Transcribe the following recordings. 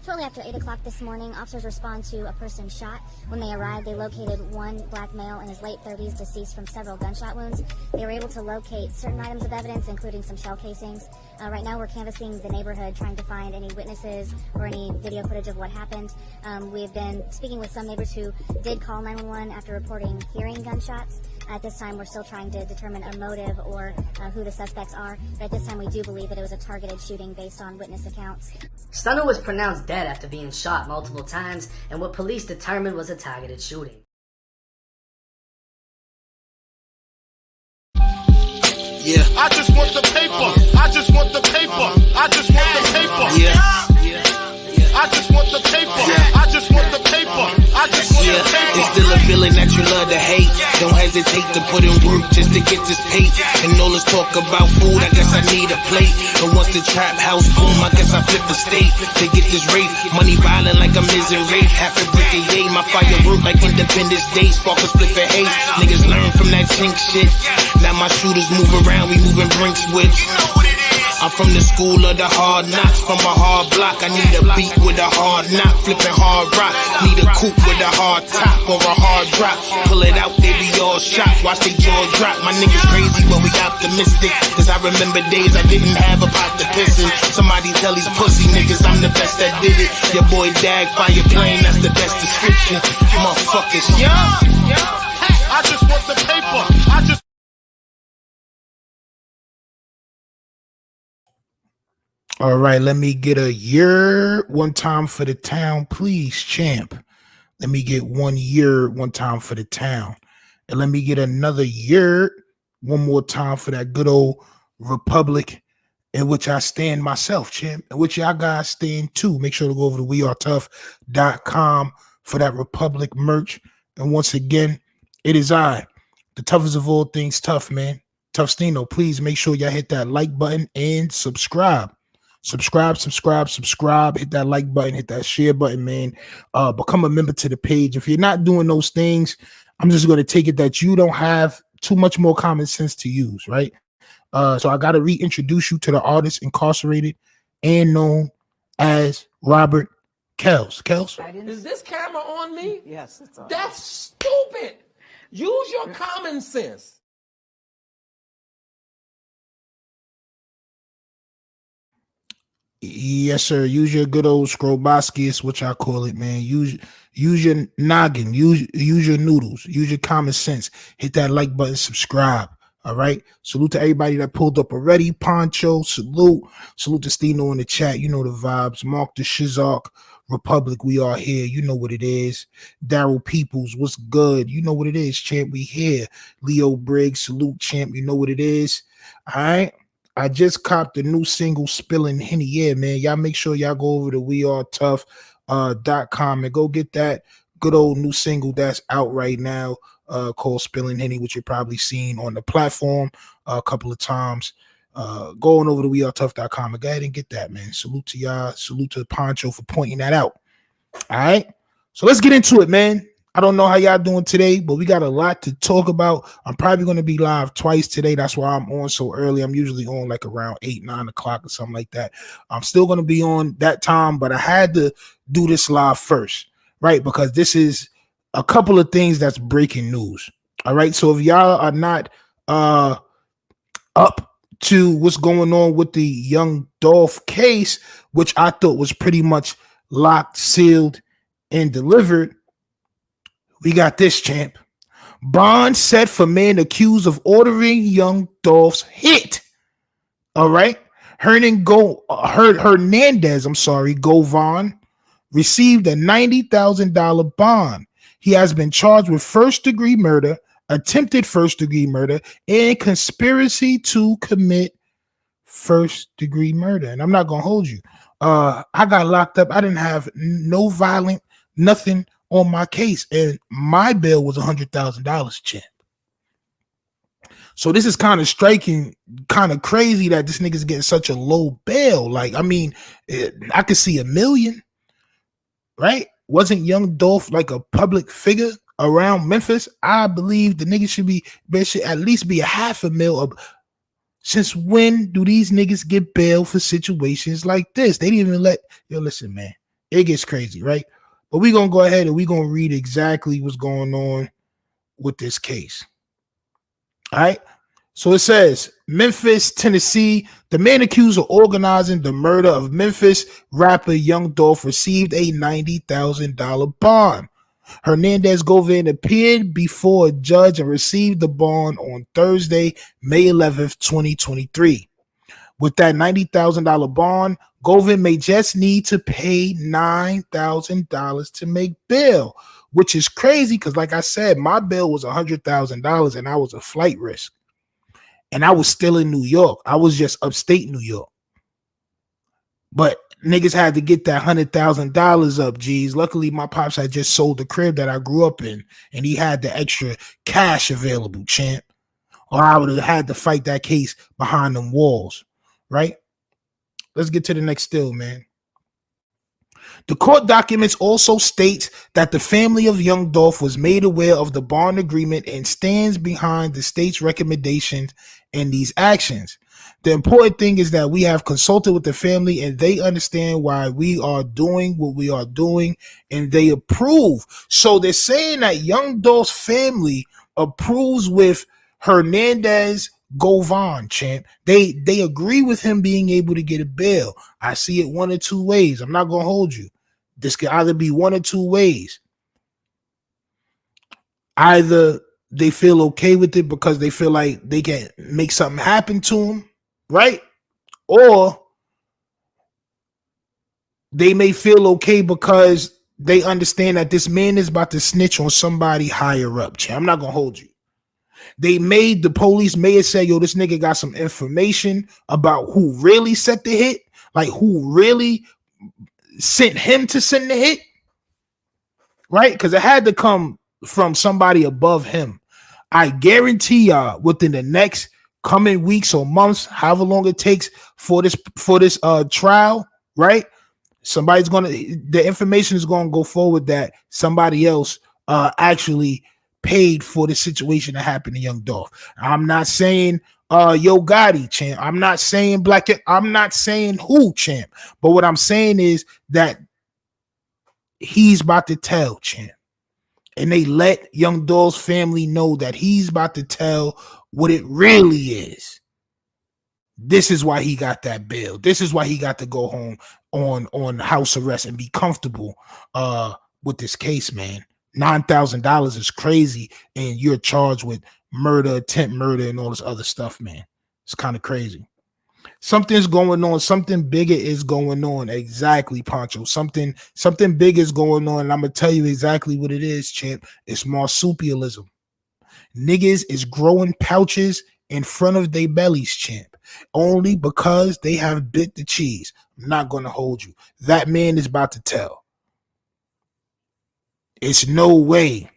Shortly after 8 o'clock this morning, officers respond to a person shot. When they arrived, they located one black male in his late 30s, deceased from several gunshot wounds. They were able to locate certain items of evidence, including some shell casings. Right now, we're canvassing the neighborhood, trying to find any witnesses or any video footage of what happened. We've been speaking with some neighbors who did call 911 after reporting hearing gunshots. At this time, we're still trying to determine a motive or who the suspects are. But at this time, we do believe that it was a targeted shooting based on witness accounts. Stunner was pronounced dead after being shot multiple times, and what police determined was a targeted shooting. Yeah. I just want the paper. I just want the paper. I just want the paper. Yeah. I just want the paper. I just want the paper. I just want the paper. It's still a feeling that you love to hate. Don't hesitate to put in work just to get this pay. And all this talk about food, I guess I need a plate. But once the trap house boom, I guess I flip the state to get this rate. Money violent like I'm in rape. Half a brick a yay. My firework like Independence Day. Spark a split for hate. Niggas learn from that chink shit. Now my shooters move around, we moving brinks with. I'm from the school of the hard knocks, from a hard block. I need a beat with a hard knock, flipping hard rock. Need a coupe with a hard top or a hard drop. Pull it out, they be all shocked, watch they jaw drop. My niggas crazy, but we optimistic. Cause I remember days I didn't have a pot to piss in. Somebody tell these pussy niggas I'm the best that did it. Your boy Dag, fire plane, that's the best description. Motherfuckers, yeah. I just want the paper. I just. All right, let me get a year one time for the town, please, champ. Let me get 1 year one time for the town. And let me get another year one more time for that good old republic in which I stand myself, champ, in which y'all guys stand too. Make sure to go over to wearetough.com for that republic merch. And once again, it is I, the toughest of all things tough, man. Tough Stino. Please make sure y'all hit that like button and subscribe. Subscribe, hit that like button, hit that share button, man. Become a member to the page. If you're not doing those things, I'm just going to take it that you don't have too much more common sense to use, right? So I got to reintroduce you to the artist incarcerated and known as Robert Kells. Kells? Is this camera on me? Yes, it's on. That's stupid. Use your common sense. Yes, sir. Use your good old Scrobaskius, which I call it, man. Use your noggin. Use your noodles. Use your common sense. Hit that like button. Subscribe. All right. Salute to everybody that pulled up already. Poncho, salute. Salute to Stino in the chat. You know the vibes. Mark the Shizark Republic. We are here. You know what it is. Daryl Peoples, what's good? You know what it is, champ. We here. Leo Briggs, salute, champ. You know what it is. All right. I just copped the new single Spilling Henny. Yeah, man. Y'all make sure y'all go over to wearetough.com and go get that good old new single that's out right now called Spilling Henny, which you've probably seen on the platform a couple of times. Going over to wearetough.com and go ahead and get that, man. Salute to y'all. Salute to Poncho for pointing that out. All right. So let's get into it, man. I don't know how y'all doing today, but we got a lot to talk about. I'm probably going to be live twice today. That's why I'm on so early. I'm usually on like around 8, 9 o'clock or something like that. I'm still going to be on that time, but I had to do this live first, right? Because this is a couple of things that's breaking news. All right. So if y'all are not up to what's going on with the Young Dolph case, which I thought was pretty much locked, sealed, and delivered, we got this, champ. Bond set for man accused of ordering Young Dolph's hit. All right. Hernandez, Govan received a $90,000 bond. He has been charged with first-degree murder, attempted first-degree murder, and conspiracy to commit first-degree murder. And I'm not going to hold you. I got locked up. I didn't have no violent, nothing on my case, and my bail was $100,000, champ. So this is kind of striking, kind of crazy that this nigga's getting such a low bail. Like, I mean, I could see $1 million, right? Wasn't Young Dolph like a public figure around Memphis? I believe the nigga should at least be $500,000. Since when do these niggas get bail for situations like this? They didn't even listen, man. It gets crazy, right? But we're gonna go ahead and we're gonna read exactly what's going on with this case. All right. So it says Memphis, Tennessee. The man accused of organizing the murder of Memphis rapper Young Dolph received a $90,000 bond. Hernandez Govan appeared before a judge and received the bond on Thursday, May 11th, 2023. With that $90,000 bond, Govan may just need to pay $9,000 to make bail, which is crazy because, like I said, my bail was $100,000 and I was a flight risk. And I was still in New York. I was just upstate New York. But niggas had to get that $100,000 up, G's. Luckily, my pops had just sold the crib that I grew up in, and he had the extra cash available, champ. Or I would have had to fight that case behind them walls, right? Let's get to the next still, man. The court documents also states that the family of Young Dolph was made aware of the bond agreement and stands behind the state's recommendations in these actions. The important thing is that we have consulted with the family and they understand why we are doing what we are doing and they approve. So they're saying that Young Dolph's family approves with Hernandez Govan, champ. They agree with him being able to get a bail. I see it one or two ways. I'm not gonna hold you. This could either be one or two ways. Either they feel okay with it because they feel like they can make something happen to him, right? Or they may feel okay because they understand that this man is about to snitch on somebody higher up. Champ. I'm not gonna hold you. The police may have said, yo, this nigga got some information about who really set the hit, like who really sent him to send the hit, right? Because it had to come from somebody above him. I guarantee y'all within the next coming weeks or months, however long it takes for this trial, right? The information is gonna go forward that somebody else actually paid for the situation that happened to Young Dolph. I'm not saying Yo Gotti, champ. I'm not saying I'm not saying who, champ. But what I'm saying is that he's about to tell, champ. And they let Young Dolph's family know that he's about to tell what it really is. This is why he got that bail. This is why he got to go home on house arrest and be comfortable with this case, man. $9,000 is crazy, and you're charged with murder, attempt murder, and all this other stuff, man. It's kind of crazy. Something's going on. Something bigger is going on. Exactly, Pancho. Something big is going on, and I'm gonna tell you exactly what it is, champ. It's marsupialism. Niggas is growing pouches in front of their bellies, champ, only because they have bit the cheese. I'm not gonna hold you. That man is about to tell. It's no way.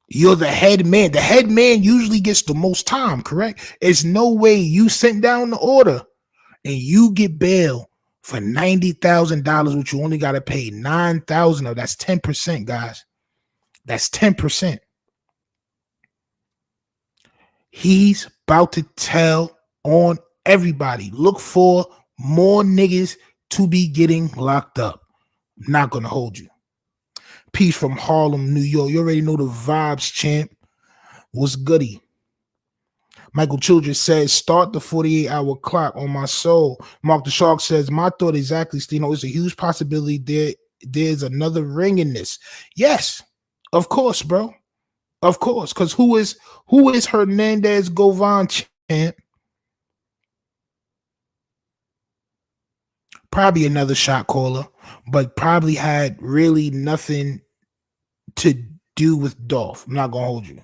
You're the head man. The head man usually gets the most time, correct? It's no way you sent down the order and you get bail for $90,000, which you only got to pay $9,000 of. That's 10%, guys. That's 10%. He's about to tell on everybody. Look for more niggas to be getting locked up. I'm not going to hold you. Peace from Harlem, New York. You already know the vibes, champ. What's goody? Michael Childress says, start the 48-hour clock on my soul. Mark the Shark says, my thought exactly, Stino. It's a huge possibility there's another ring in this. Yes, of course, bro. Of course. Because who is Hernandez Govan, champ? Probably another shot caller, but probably had really nothing to do with Dolph. I'm not gonna hold you.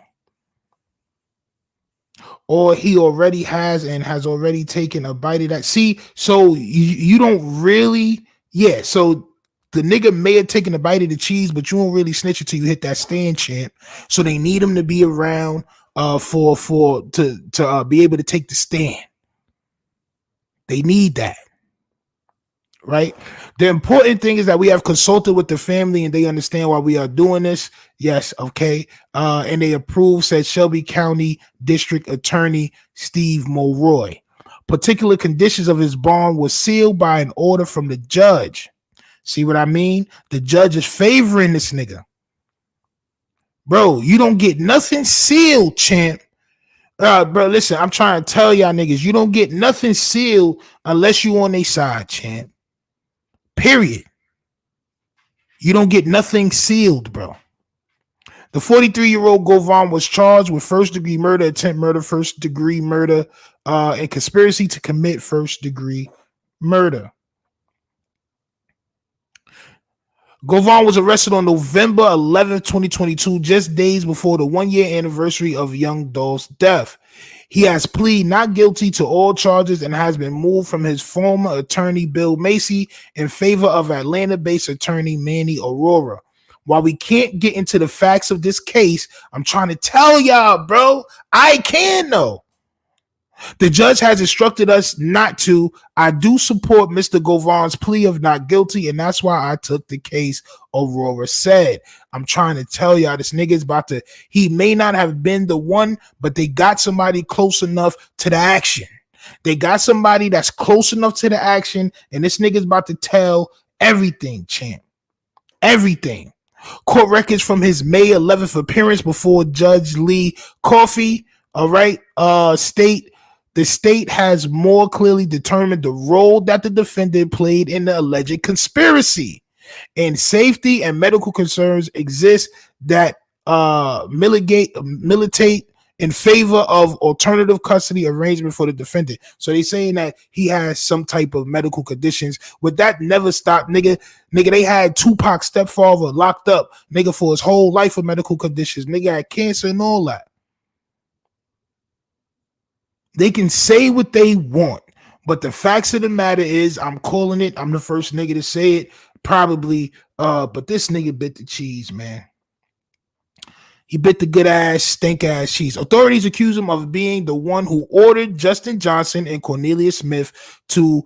Or he already has already taken a bite of that. See, so you don't really, yeah. So the nigga may have taken a bite of the cheese, but you don't really snitch until you hit that stand, champ. So they need him to be around to be able to take the stand. They need that. Right. The important thing is that we have consulted with the family and they understand why we are doing this. Yes. Okay. And they approve, said Shelby County District Attorney Steve Mulroy. Particular conditions of his bond were sealed by an order from the judge. See what I mean? The judge is favoring this nigga. Bro, you don't get nothing sealed, champ. Bro, listen, I'm trying to tell y'all niggas, you don't get nothing sealed unless you on their side, champ. Period. You don't get nothing sealed, bro. The 43-year-old Govan was charged with first-degree murder, attempt murder, first-degree murder, and conspiracy to commit first-degree murder. Govan was arrested on November 11, 2022, just days before the one-year anniversary of Young Dolph's death. He has pleaded not guilty to all charges and has been moved from his former attorney, Bill Macy, in favor of Atlanta-based attorney Manny Aurora. While we can't get into the facts of this case, I'm trying to tell y'all, bro, I can though. The judge has instructed us not to. I do support Mr. Govan's plea of not guilty, and that's why I took the case, Aurora said. I'm trying to tell y'all, this nigga's about to, he may not have been the one, but they got somebody close enough to the action. They got somebody that's close enough to the action, and this nigga's about to tell everything, champ. Everything. Court records from his May 11th appearance before Judge Lee Coffey, all right, state the state has more clearly determined the role that the defendant played in the alleged conspiracy, and safety and medical concerns exist that militate in favor of alternative custody arrangement for the defendant. So they saying that he has some type of medical conditions. Would that never stop, nigga? Nigga, they had Tupac's stepfather locked up, nigga, for his whole life of medical conditions. Nigga had cancer and all that. They can say what they want, but the facts of the matter is, I'm calling it. I'm the first nigga to say it, probably. But this nigga bit the cheese, man. He bit the good ass, stink ass cheese. Authorities accuse him of being the one who ordered Justin Johnson and Cornelia Smith to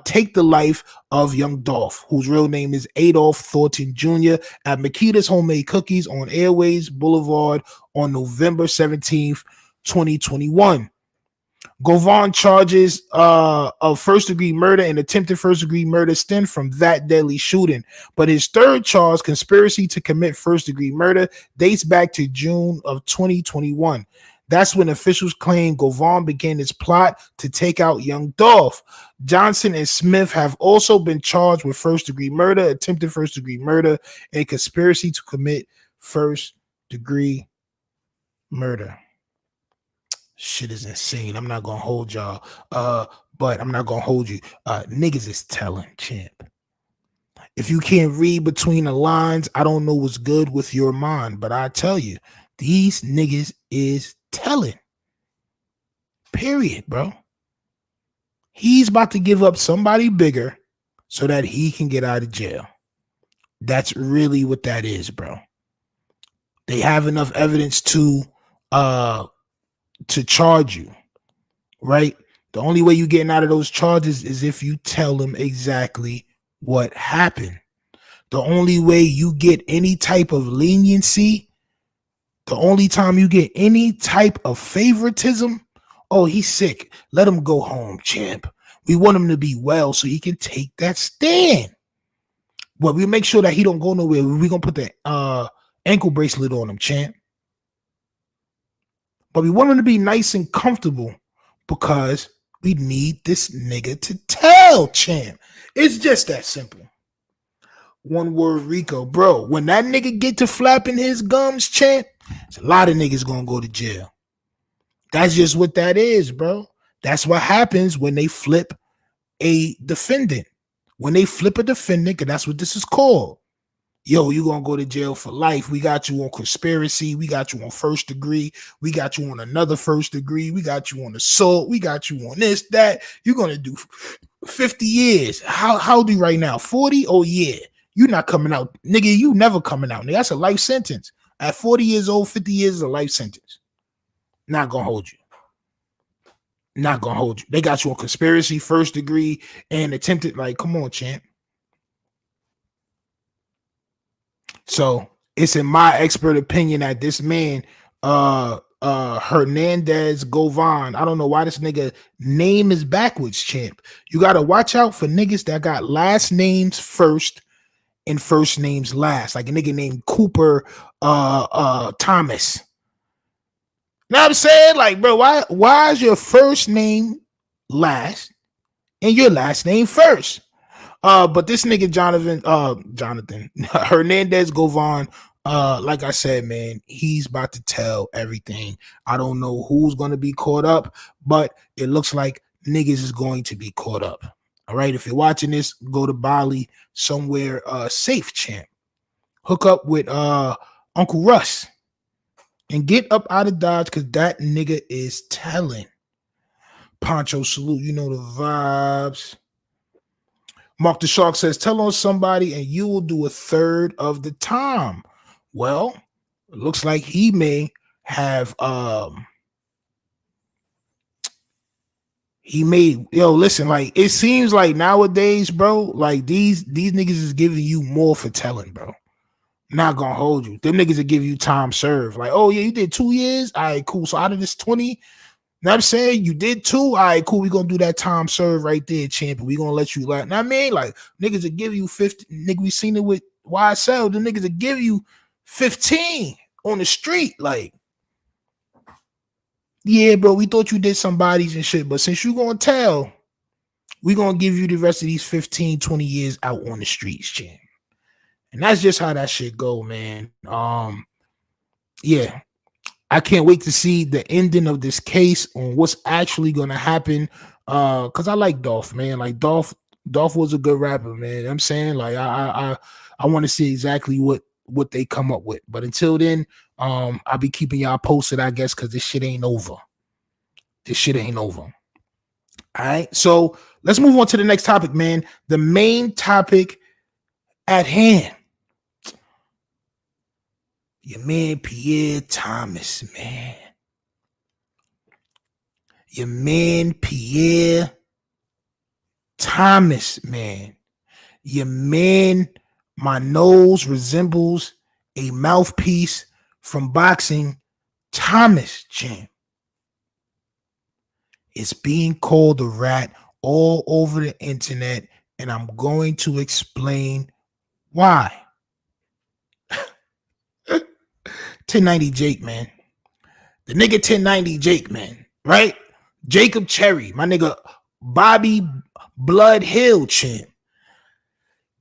take the life of Young Dolph, whose real name is Adolph Thornton Jr., at Makita's Homemade Cookies on Airways Boulevard on November 17th, 2021. Govan charges of first-degree murder and attempted first-degree murder stem from that deadly shooting. But his third charge, conspiracy to commit first-degree murder, dates back to June of 2021. That's when officials claim Govan began his plot to take out Young Dolph. Johnson and Smith have also been charged with first-degree murder, attempted first-degree murder, and conspiracy to commit first-degree murder. Shit is insane. I'm not gonna hold y'all, but I'm not gonna hold you. Niggas is telling, champ. If you can't read between the lines, I don't know what's good with your mind, but I tell you, these niggas is telling. Period, bro. He's about to give up somebody bigger so that he can get out of jail. That's really what that is, bro. They have enough evidence to charge you, right? The only way you getting out of those charges is if you tell them exactly what happened. The only way you get any type of leniency, the only time you get any type of favoritism, oh, he's sick, let him go home, champ. We want him to be well so he can take that stand. But we make sure that he don't go nowhere. We're gonna put the ankle bracelet on him, champ. But we want him to be nice and comfortable because we need this nigga to tell, champ. It's just that simple. One word, Rico. Bro, when that nigga get to flapping his gums, champ, there's a lot of niggas gonna go to jail. That's just what that is, bro. That's what happens when they flip a defendant. When they flip a defendant, because that's what this is called. Yo, you gonna go to jail for life. We got you on conspiracy. We got you on first degree. We got you on another first degree. We got you on assault. We got you on this, that. You're gonna do 50 years. How old are you right now? 40? Oh yeah. You're not coming out. Nigga, you never coming out. Nigga, that's a life sentence. At 40 years old, 50 years is a life sentence. Not gonna hold you. Not gonna hold you. They got you on conspiracy, first degree, and attempted. Like, come on, champ. So it's in my expert opinion that this man, Hernandez Govan, I don't know why this nigga name is backwards, champ. You gotta watch out for niggas that got last names first in first names last, like a nigga named Cooper Thomas. Know what I'm saying? Like, bro, why is your first name last and your last name first? But this nigga Jonathan Hernandez Govan, like I said, man, he's about to tell everything. I don't know who's gonna be caught up, but it looks like niggas is going to be caught up. All right, if you're watching this, go to Bali somewhere safe, champ. Hook up with Uncle Russ and get up out of Dodge, because that nigga is telling. Poncho salute, you know the vibes. Mark the Shark says, tell on somebody and you will do a third of the time. Well, it looks like he may have listen, like it seems like nowadays, bro, like these niggas is giving you more for telling, bro. Not gonna hold you. Them niggas will give you time served. Like, oh yeah, you did 2 years. All right, cool. So out of this 20, you know what I'm saying? You did 2. All right, cool. We're gonna do that time served right there, champ. We're gonna let you like, know what I mean? Like niggas will give you 50. Nigga, we seen it with YSL. The niggas will give you 15 on the street. Like, yeah, bro, we thought you did some bodies and shit, but since you gonna tell, we gonna give you the rest of these 15, 20 years out on the streets, champ. And that's just how that shit go, man. Yeah, I can't wait to see the ending of this case on what's actually gonna happen. Cause I like Dolph, man. Like Dolph was a good rapper, man. You know what I'm saying, like I want to see exactly what they come up with. But until then, I'll be keeping y'all posted, I guess, because this shit ain't over. This shit ain't over. All right, so let's move on to the next topic, man. The main topic at hand. Your man Pierre Thomas, man. Your man Pierre Thomas, man. Your man, my nose resembles a mouthpiece from boxing. Thomas, champ, is being called a rat all over the internet, and I'm going to explain why. 1090 Jake, man. The nigga 1090 Jake, man. Right? Jacob Cherry, my nigga Bobby Blood Hill, champ.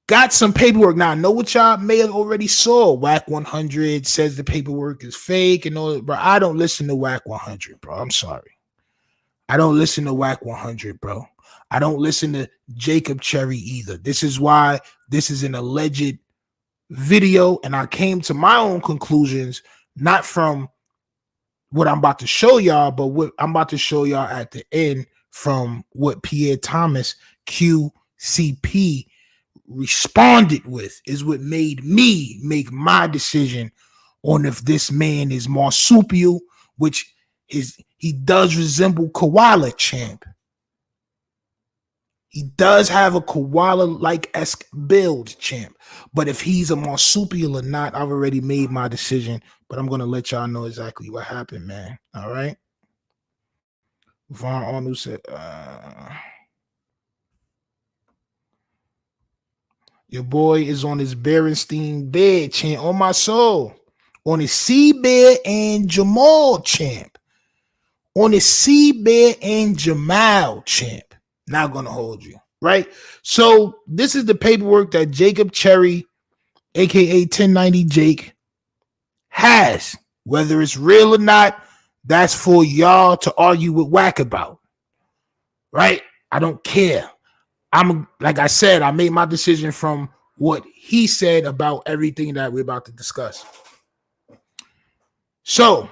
Got some paperwork. Now, I know what y'all may have already saw. Whack 100 says the paperwork is fake and all that, bro. I don't listen to Whack 100, bro. I'm sorry. I don't listen to Whack 100, bro. I don't listen to Jacob Cherry either. This is why this is an alleged video, and I came to my own conclusions, not from what I'm about to show y'all, but what I'm about to show y'all at the end from what Pierre Thomas QCP responded with is what made me make my decision on if this man is marsupial, which he does resemble koala, champ. He does have a koala-like-esque build, champ. But if he's a marsupial or not, I've already made my decision. But I'm going to let y'all know exactly what happened, man. All right? Von Arnold said, your boy is on his Berenstein bed, champ. On my soul. On his Seabed and Jamal, champ. On his Seabed and Jamal, champ. Not gonna hold you, right? So this is the paperwork that Jacob Cherry, aka 1090 Jake, has. Whether it's real or not, that's for y'all to argue with Whack about, right? I don't care. Like I said, I made my decision from what he said about everything that we're about to discuss. So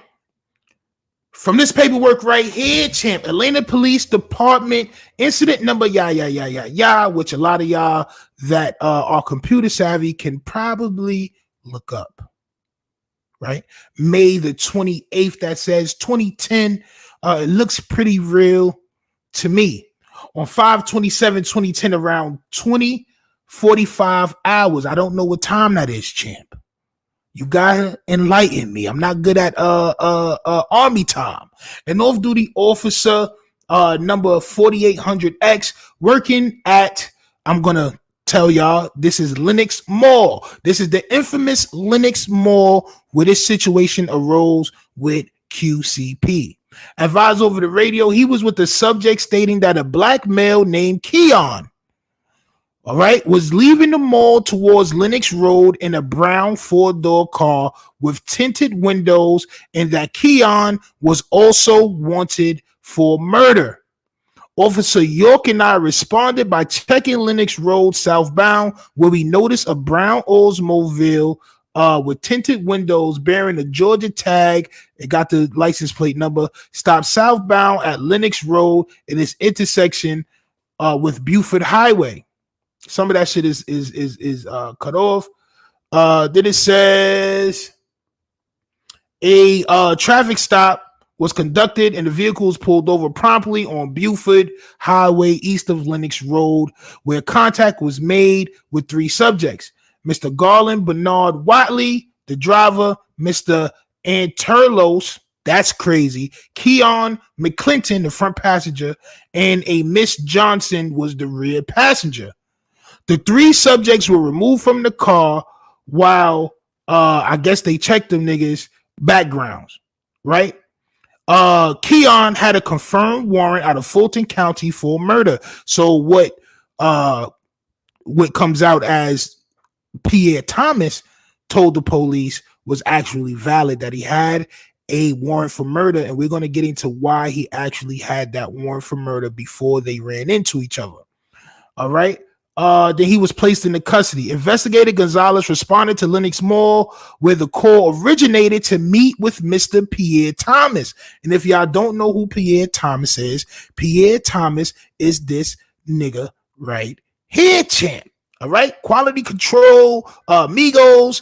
from this paperwork right here, champ, Atlanta Police Department incident number, which a lot of y'all that are computer savvy can probably look up, right? May the 28th, that says 2010. It looks pretty real to me. On 5/27/2010, around 20:45 hours. I don't know what time that is, champ. You gotta enlighten me. I'm not good at army time. An off-duty officer, number 4800X, working at, I'm gonna tell y'all this is Lenox Mall. This is the infamous Lenox Mall where this situation arose with QCP. Advised over the radio, he was with the subject stating that a black male named Keon, all right, was leaving the mall towards Lenox Road in a brown 4-door car with tinted windows, and that Keon was also wanted for murder. Officer York and I responded by checking Lenox Road southbound, where we noticed a brown Oldsmobile with tinted windows bearing a Georgia tag. It got the license plate number. Stopped southbound at Lenox Road in its intersection with Buford Highway. Some of that shit is cut off. Then it says a traffic stop was conducted and the vehicle was pulled over promptly on Buford Highway east of Lenox Road, where contact was made with 3 subjects: Mr. Garland Bernard Watley, the driver; Mr. Anterlos, that's crazy; Keon McClinton, the front passenger; and a Miss Johnson was the rear passenger. The 3 subjects were removed from the car while I guess they checked them niggas' backgrounds, right? Keon had a confirmed warrant out of Fulton County for murder. So what comes out as Pierre Thomas told the police was actually valid, that he had a warrant for murder, and we're going to get into why he actually had that warrant for murder before they ran into each other. All right. Then he was placed into custody. Investigator Gonzalez responded to Lenox Mall, where the call originated, to meet with Mr. Pierre Thomas. And if y'all don't know who Pierre Thomas is this nigga right here, champ. All right, Quality Control, Migos,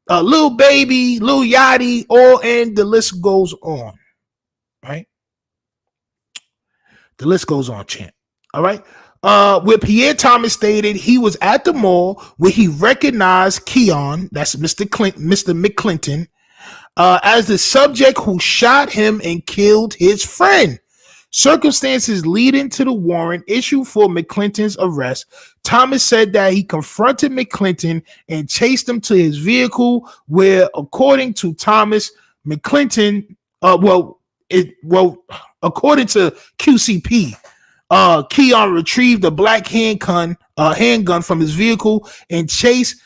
Lil Baby, Lil Yachty, and the list goes on. Right, the list goes on, champ. All right. Where Pierre Thomas stated he was at the mall where he recognized Keon, that's Mr. McClinton, as the subject who shot him and killed his friend. Circumstances leading to the warrant issued for McClinton's arrest. Thomas said that he confronted McClinton and chased him to his vehicle, where, according to Thomas, McClinton, according to QCP, Keon retrieved a black handgun from his vehicle and chased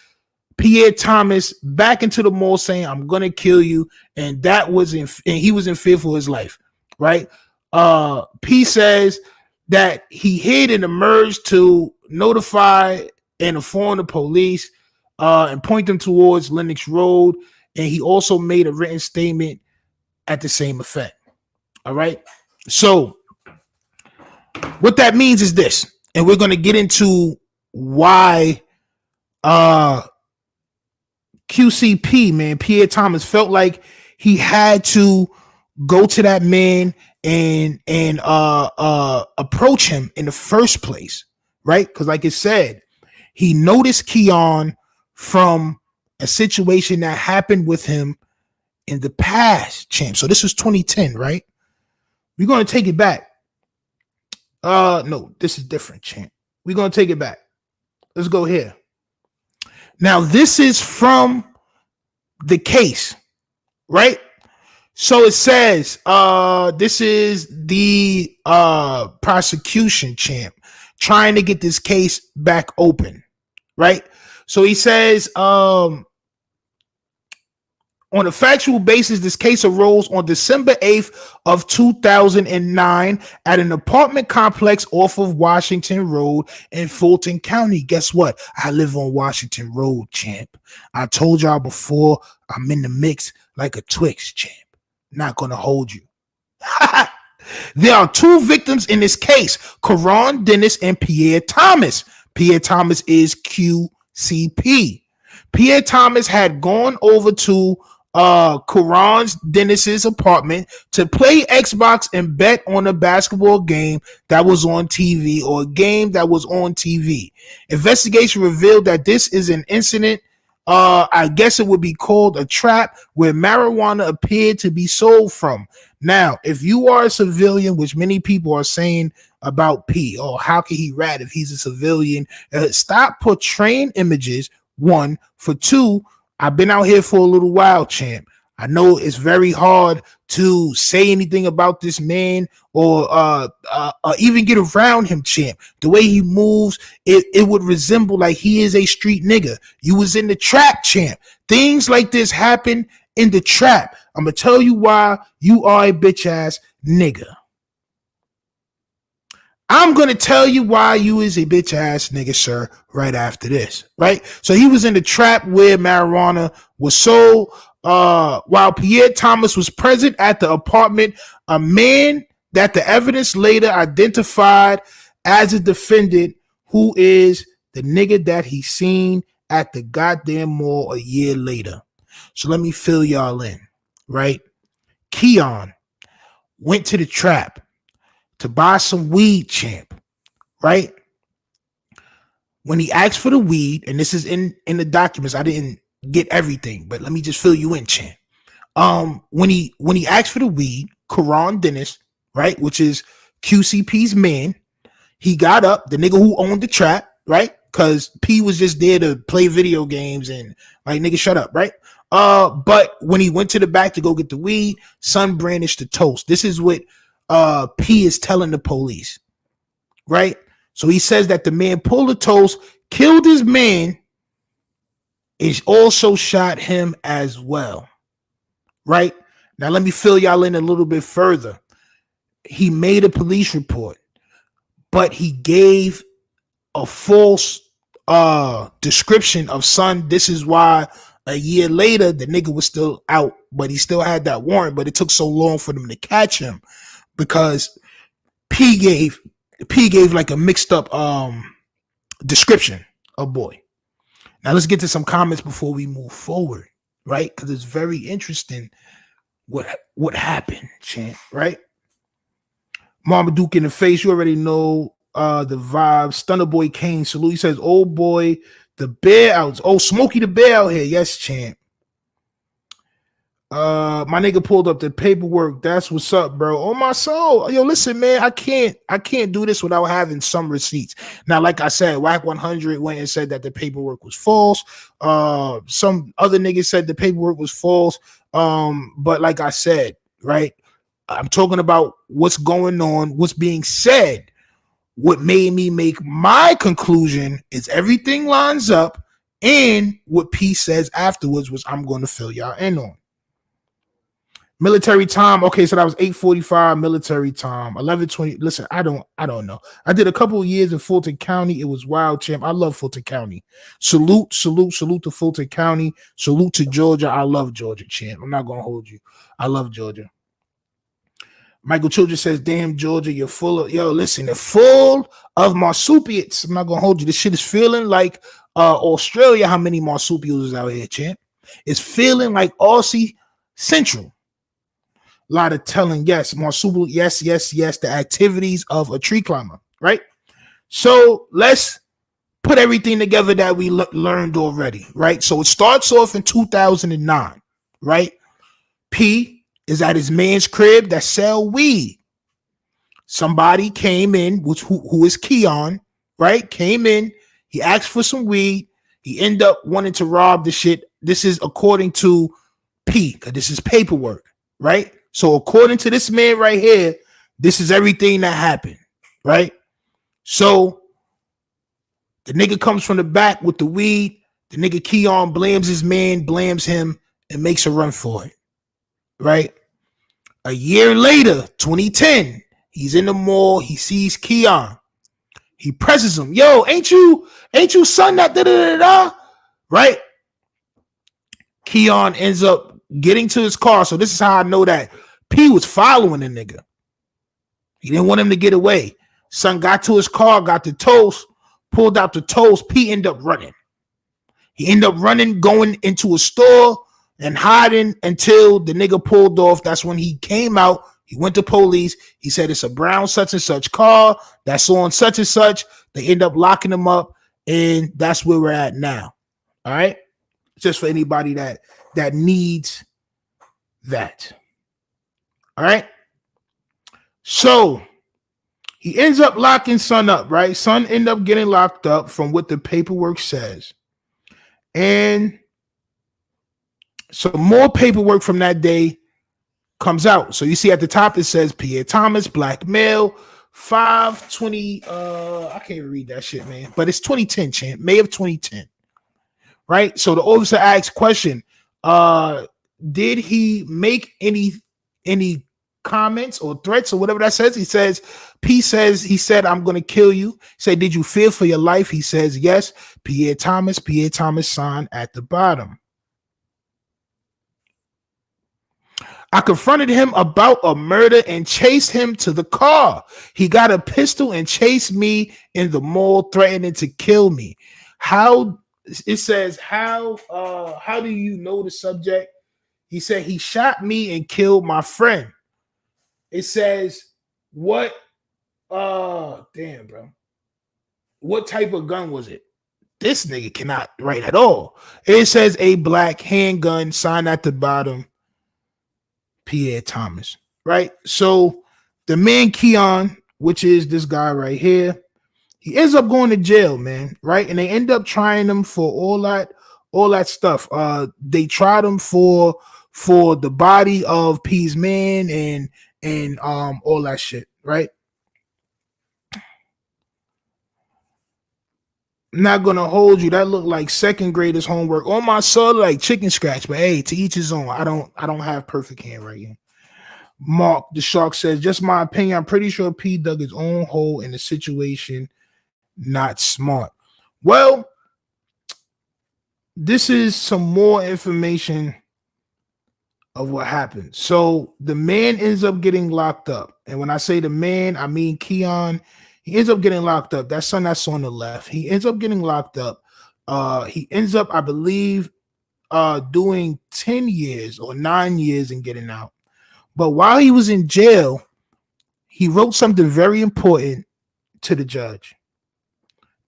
Pierre Thomas back into the mall, saying, "I'm gonna kill you," and he was in fear for his life. Right? P says that he hid and emerged to notify and inform the police and point them towards Lenox Road, and he also made a written statement at the same effect. All right, so what that means is this, and we're going to get into why QCP, man, Pierre Thomas, felt like he had to go to that man and approach him in the first place, right? Because like it said, he noticed Keon from a situation that happened with him in the past, champ. So this was 2010, right? We're going to take it back. No, this is different, champ. We're going to take it back. Let's go here. Now, this is from the case, right? So it says, this is the prosecution, champ, trying to get this case back open, right? So he says, on a factual basis, this case arose on December 8th of 2009 at an apartment complex off of Washington Road in Fulton County. Guess what? I live on Washington Road, champ. I told y'all before, I'm in the mix like a Twix, champ. Not gonna hold you. There are 2 victims in this case, Karan Dennis and Pierre Thomas. Pierre Thomas is QCP. Pierre Thomas had gone over to Karan Dennis's apartment to play Xbox and bet on a basketball game that was on TV, or a game that was on TV. Investigation revealed that this is an incident I guess it would be called a trap where marijuana appeared to be sold from. Now, if you are a civilian, which many people are saying about P, oh, how can he rat if he's a civilian? Stop portraying images. One. For two, I've been out here for a little while, champ. I know it's very hard to say anything about this man or even get around him, champ. The way he moves, it would resemble like he is a street nigga. You was in the trap, champ. Things like this happen in the trap. I'm going to tell you why you are a bitch ass nigga. I'm going to tell you why you is a bitch ass nigga, sir, right after this, right? So he was in the trap where marijuana was sold. While Pierre Thomas was present at the apartment, a man that the evidence later identified as a defendant, who is the nigga that he seen at the goddamn mall a year later. So let me fill y'all in, right? Keon went to the trap to buy some weed, champ, right? When he asked for the weed, and this is in the documents, I didn't get everything, but let me just fill you in, champ. When he asked for the weed, Karan Dennis, right, which is QCP's man, he got up, the nigga who owned the trap, right? Because P was just there to play video games and like, nigga, shut up, right? But when he went to the back to go get the weed, son brandished the toast. This is what P is telling the police, right? So he says that the man pulled the toast, killed his man, and also shot him as well, right? Now let me fill y'all in a little bit further. He made a police report, but he gave a false description of son. This is why a year later the nigga was still out, but he still had that warrant, but it took so long for them to catch him because P gave like a mixed up description of boy. Now let's get to some comments before we move forward, right? Because it's very interesting what happened, champ, right? Mama Duke in the face, you already know the vibe. Stunner Boy Kane, salute. He says, oh boy, the bear out. Oh, Smokey the Bear out here. Yes, champ. My nigga pulled up the paperwork. That's what's up, bro. Oh my soul. Yo, listen, man, I can't do this without having some receipts. Now, like I said, WAC 100 went and said that the paperwork was false. Some other niggas said the paperwork was false. But like I said, right, I'm talking about what's going on, what's being said. What made me make my conclusion is everything lines up, and what P says afterwards was I'm going to fill y'all in on. Military time. Okay, so that was 8:45 military time. 11:20. Listen, I don't know. I did a couple of years in Fulton County. It was wild, champ. I love Fulton County. Salute to Fulton County. Salute to Georgia. I love Georgia, champ. I'm not gonna hold you. I love Georgia. Michael Childress says, damn, Georgia, you're full of, yo, listen, they're full of marsupials. I'm not going to hold you. This shit is feeling like Australia, how many marsupials is out here, champ? It's feeling like Aussie Central. A lot of telling, yes, marsupial, yes, the activities of a tree climber, right? So let's put everything together that we learned already, right? So it starts off in 2009, right? P is at his man's crib that sell weed. Somebody came in, who is Keon, right? Came in, he asked for some weed. He ended up wanting to rob the shit. This is according to P, because this is paperwork, right? So according to this man right here, this is everything that happened, right? So the nigga comes from the back with the weed. The nigga Keon blames his man, blames him, and makes a run for it, right? A year later, 2010, he's in the mall. He sees Keon. He presses him. Yo, ain't you son that da-da-da-da? Right? Keon ends up getting to his car. So this is how I know that P was following the nigga. He didn't want him to get away. Son got to his car, got the toast, pulled out the toast. P ended up running. He ended up running, going into a store and hiding until the nigga pulled off. That's when he came out. He went to police. He said it's a brown such and such car that's on such and such. They end up locking him up, and that's where we're at now. All right. Just for anybody that needs that. All right. So he ends up locking Son up, right? Son end up getting locked up from what the paperwork says. And so more paperwork from that day comes out. So you see at the top it says Pierre Thomas, black male, 5/20. I can't read that shit, man. But it's 2010, champ. May of 2010. Right? So the officer asks question, did he make any comments or threats or whatever that says? He says, P says, he said, I'm going to kill you. He said, did you fear for your life? He says, yes. Pierre Thomas sign at the bottom. I confronted him about a murder and chased him to the car. He got a pistol and chased me in the mall, threatening to kill me. How it says, how do you know the subject? He said he shot me and killed my friend. It says, what damn, bro. What type of gun was it? This nigga cannot write at all. It says a black handgun, sign at the bottom, Pierre Thomas, right? So the man Keon, which is this guy right here, he ends up going to jail, man, right? And they end up trying him for all that stuff. They tried him for the body of P's man and all that shit, right? I'm not gonna hold you. That looked like second graders homework on my soul, like chicken scratch. But hey, to each his own. I don't have perfect handwriting. Mark the Shark says, just my opinion. I'm pretty sure P dug his own hole in the situation. Not smart. Well, this is some more information of what happened. So the man ends up getting locked up, and when I say the man, I mean Keon. He ends up getting locked up. That son that's on the left. He ends up getting locked up. He ends up, I believe, doing 10 years or 9 years and getting out. But while he was in jail, he wrote something very important to the judge.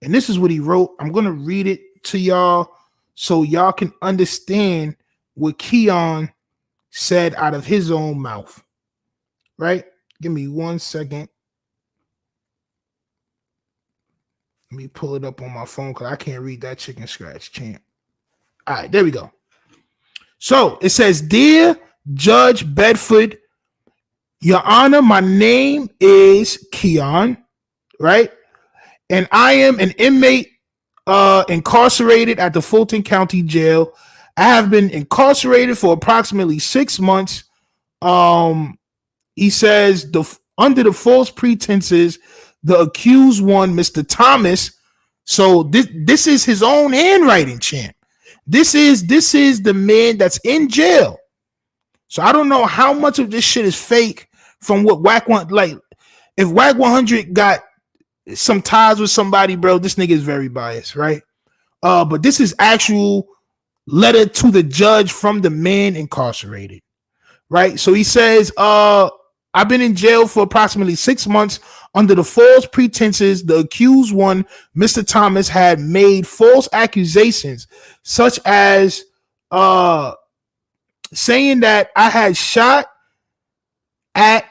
And this is what he wrote. I'm going to read it to y'all so y'all can understand what Keon said out of his own mouth. Right? Give me 1 second. Let me pull it up on my phone because I can't read that chicken scratch, champ. All right, there we go. So it says, Dear Judge Bedford, Your Honor, my name is Keon, right? And I am an inmate incarcerated at the Fulton County Jail. I have been incarcerated for approximately 6 months. He says, under the false pretenses, the accused one, Mr. Thomas. So this is his own handwriting, champ. This is the man that's in jail. So I don't know how much of this shit is fake from what Whack One, like if Whack 100 got some ties with somebody, bro, this nigga is very biased, right? But this is actual letter to the judge from the man incarcerated, right? So he says, I've been in jail for approximately 6 months under the false pretenses. The accused one, Mr. Thomas, had made false accusations, such as saying that I had shot at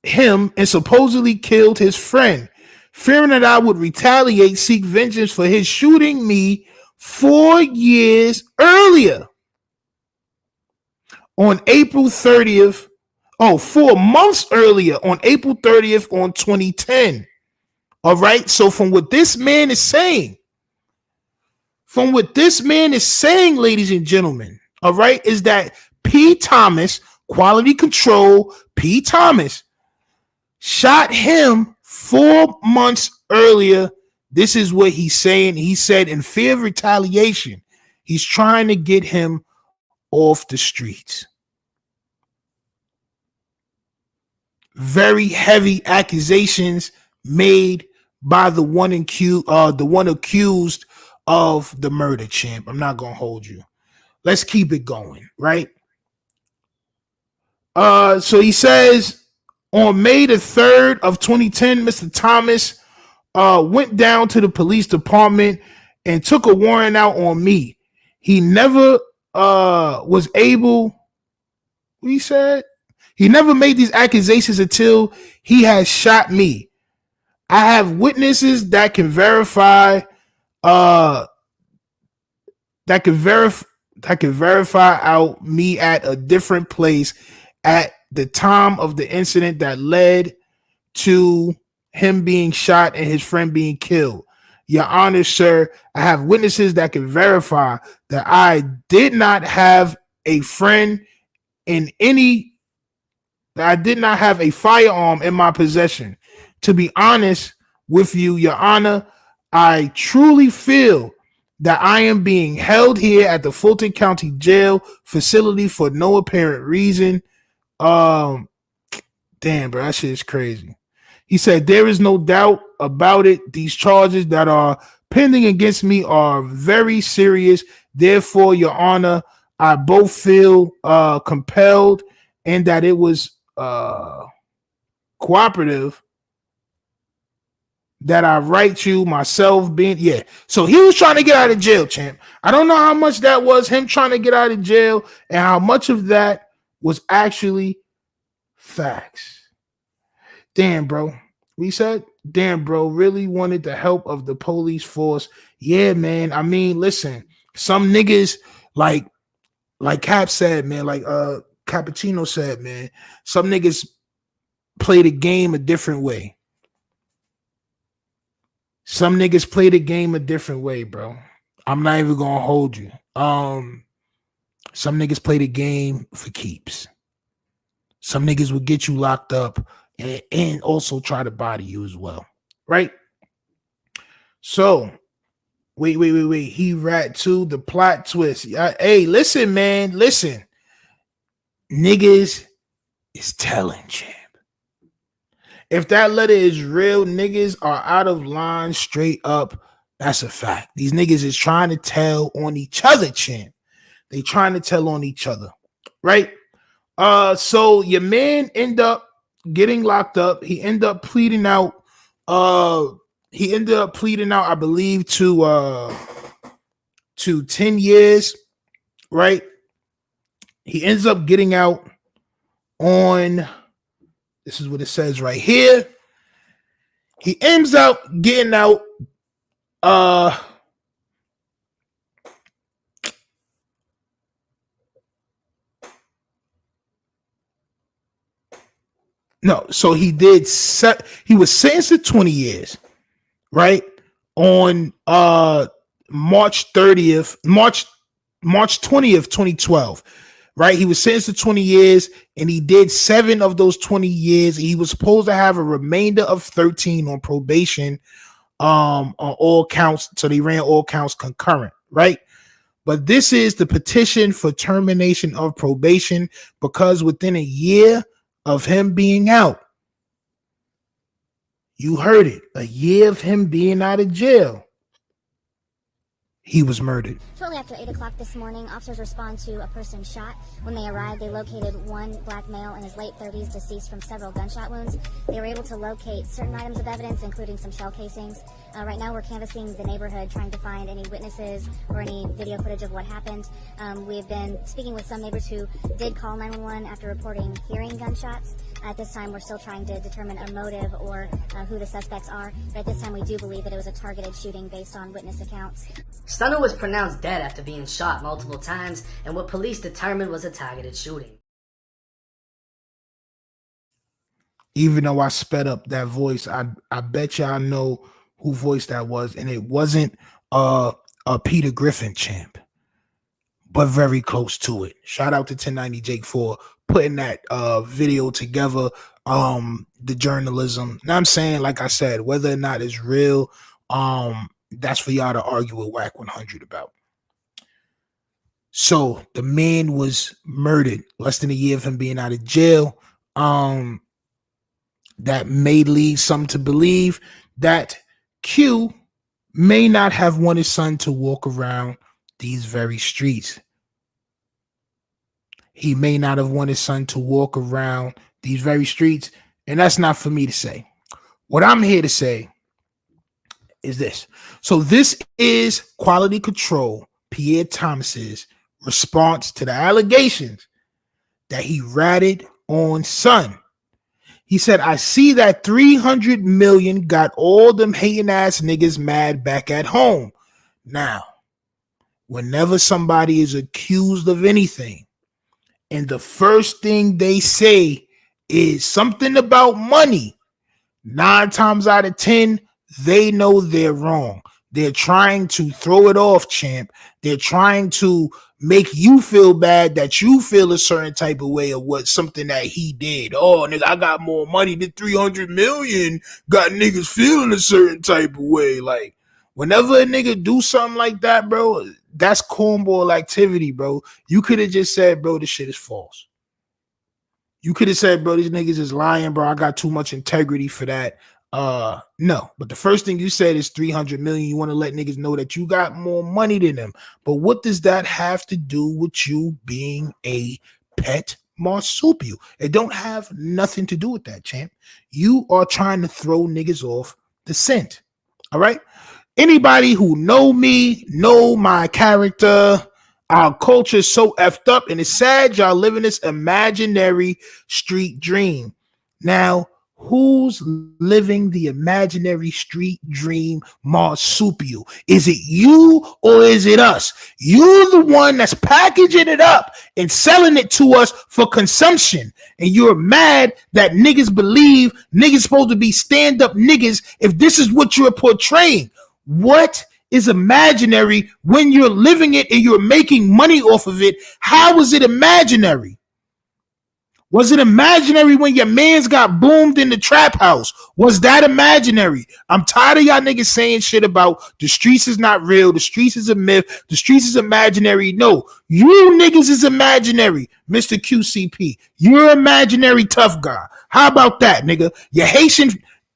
him and supposedly killed his friend, fearing that I would retaliate, seek vengeance for his shooting me 4 years earlier. On April 30th, 4 months earlier, on April 30th, on 2010. All right. So from what this man is saying, ladies and gentlemen, all right, is that P. Thomas, quality control, P. Thomas, shot him 4 months earlier. This is what he's saying. He said in fear of retaliation, he's trying to get him off the streets. Very heavy accusations made by the one accused of the murder, champ. I'm not gonna hold you. Let's keep it going, right? So he says on May the 3rd of 2010, Mr. Thomas went down to the police department and took a warrant out on me. he never was able, he said, he never made these accusations until he has shot me. I have witnesses that can verify that can verify out me at a different place at the time of the incident that led to him being shot and his friend being killed. Your Honor, sir, I have witnesses that can verify that I did not have a friend in any, that I did not have a firearm in my possession. To be honest with you, Your Honor, I truly feel that I am being held here at the Fulton County Jail facility for no apparent reason. Damn, bro, that shit is crazy. He said, there is no doubt about it. These charges that are pending against me are very serious. Therefore, Your Honor, I both feel compelled and that it was cooperative that I write you myself being, yeah. So he was trying to get out of jail, champ. I don't know how much that was him trying to get out of jail and how much of that was actually facts. Damn, bro. We said, damn, bro, really wanted the help of the police force. Yeah, man. I mean, listen, some niggas like Cap said, man, like Cappuccino said, man, some niggas play the game a different way. Some niggas play the game a different way, bro. I'm not even gonna hold you. Some niggas play the game for keeps. Some niggas will get you locked up and also try to body you as well, right? So, wait. He rat too. The plot twist. Hey, listen, man. Listen. Niggas is telling, champ. If that letter is real, niggas are out of line straight up. That's a fact. These niggas is trying to tell on each other, champ. They trying to tell on each other, right? So your man end up getting locked up. He ended up pleading out. I believe, to 10 years, right? He ends up getting out on, this is what it says right here. He ends up getting out no, so he was sentenced to 20 years, right? On March 20th, 2012. Right, he was sentenced to 20 years, and he did 7 of those 20 years. He was supposed to have a remainder of 13 on probation, on all counts. So they ran all counts concurrent, right? But this is the petition for termination of probation, because within a year of him being out, you heard it, a year of him being out of jail, he was murdered. Shortly after 8 o'clock this morning, officers respond to a person shot. When they arrived, they located one black male in his late 30s, deceased from several gunshot wounds. They were able to locate certain items of evidence, including some shell casings. Right now, we're canvassing the neighborhood, trying to find any witnesses or any video footage of what happened. We have been speaking with some neighbors who did call 911 after reporting hearing gunshots. At this time, we're still trying to determine a motive or who the suspects are. But at this time, we do believe that it was a targeted shooting based on witness accounts. Stunner was pronounced dead after being shot multiple times, and what police determined was a targeted shooting. Even though I sped up that voice, I bet y'all know who voice that was, and it wasn't a Peter Griffin, champ, but very close to it. Shout out to 1090 Jake for putting that video together. The journalism. Now I'm saying, like I said, whether or not it's real, that's for y'all to argue with Whack 100 about. So the man was murdered less than a year of him being out of jail. That may lead some to believe that Q may not have wanted his son to walk around these very streets. He may not have wanted his son to walk around these very streets, and that's not for me to say. What I'm here to say is this. So this is quality control Pierre Thomas's response to the allegations that he ratted on Son. He said, I see that 300 million got all them hating ass niggas mad back at home. Now, whenever somebody is accused of anything, and the first thing they say is something about money, 9 times out of 10, they know they're wrong. They're trying to throw it off, champ. They're trying to make you feel bad that you feel a certain type of way of what something that he did. Oh, nigga, I got more money than 300 million. Got niggas feeling a certain type of way. Like, whenever a nigga do something like that, bro, that's cornball activity, bro. You could have just said, bro, this shit is false. You could have said, bro, these niggas is lying, bro. I got too much integrity for that. No, but the first thing you said is 300 million. You want to let niggas know that you got more money than them. But what does that have to do with you being a pet marsupial? It don't have nothing to do with that, champ. You are trying to throw niggas off the scent. All right. Anybody who know me, know my character. Our culture is so effed up, and it's sad y'all living this imaginary street dream. Now, who's living the imaginary street dream marsupial? Is it you or is it us? You're the one that's packaging it up and selling it to us for consumption. And you're mad that niggas believe niggas supposed to be stand-up niggas if this is what you're portraying. What is imaginary when you're living it and you're making money off of it? How is it imaginary? Was it imaginary when your mans got boomed in the trap house? Was that imaginary? I'm tired of y'all niggas saying shit about the streets is not real, the streets is a myth, the streets is imaginary. No, you niggas is imaginary, Mr. QCP. You're imaginary tough guy. How about that, nigga? You're Haitian.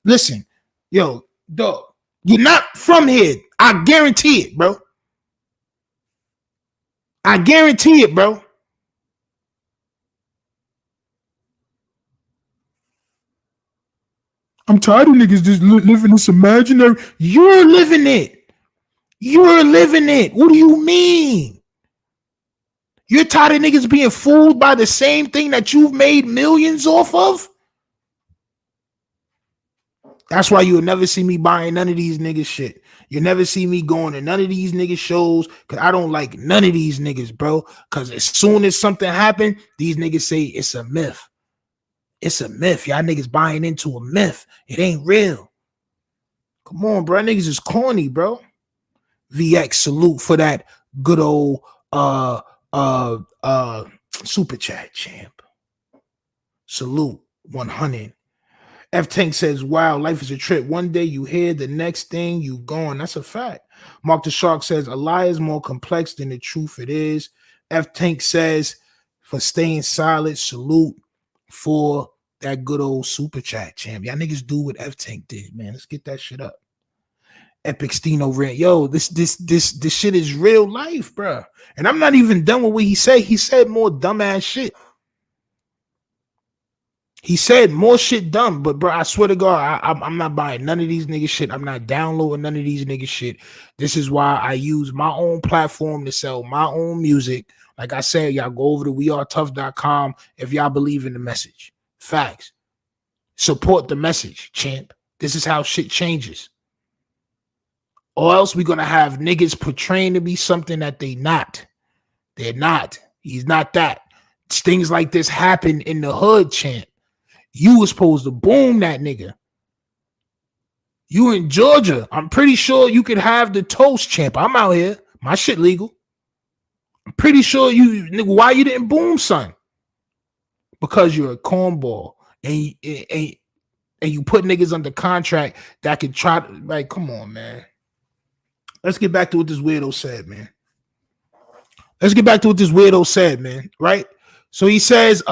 Listen, yo, dog, you're not from here. I guarantee it, bro. I guarantee it, bro. I'm tired of niggas just living this imaginary. You're living it. You're living it. What do you mean? You're tired of niggas being fooled by the same thing that you've made millions off of? That's why you'll never see me buying none of these niggas shit. You'll never see me going to none of these niggas shows because I don't like none of these niggas, bro. Because as soon as something happened, these niggas say it's a myth. It's a myth. Y'all niggas buying into a myth. It ain't real. Come on, bro. Niggas is corny, bro. VX, salute for that good old super chat, champ. Salute 100. F Tank says, wow, life is a trip. One day you here, the next thing you gone. That's a fact. Mark the Shark says, a lie is more complex than the truth it is. F Tank says, for staying solid, salute for that good old super chat, champ. Y'all niggas do what F Tank did, man. Let's get that shit up. Epic Steno rant. Yo, this shit is real life, bro. And I'm not even done with what he said. He said more dumbass shit. He said more shit dumb, but bro, I swear to God, I'm not buying none of these niggas shit. I'm not downloading none of these niggas shit. This is why I use my own platform to sell my own music. Like I said, y'all go over to wearetough.com if y'all believe in the message. Facts. Support the message, champ. This is how shit changes. Or else we're going to have niggas portraying to be something that they not. They're not. He's not that. Things like this happen in the hood, champ. You was supposed to boom that nigga. You in Georgia. I'm pretty sure you could have the toast, champ. I'm out here. My shit legal. I'm pretty sure you, nigga, why you didn't boom, son? Because you're a cornball. And you put niggas under contract that could try to, like, come on, man. Let's get back to what this weirdo said, man. Right? So he says,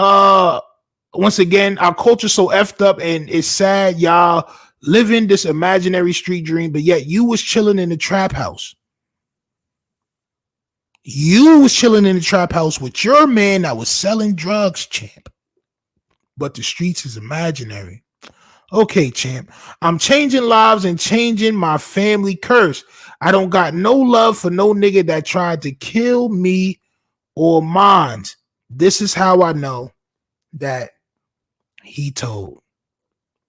once again, our culture's so effed up and it's sad y'all living this imaginary street dream, but yet you was chilling in the trap house. You was chilling in the trap house with your man that was selling drugs, champ. But the streets is imaginary. Okay, champ. I'm changing lives and changing my family curse. I don't got no love for no nigga that tried to kill me or mine. This is how I know that he told.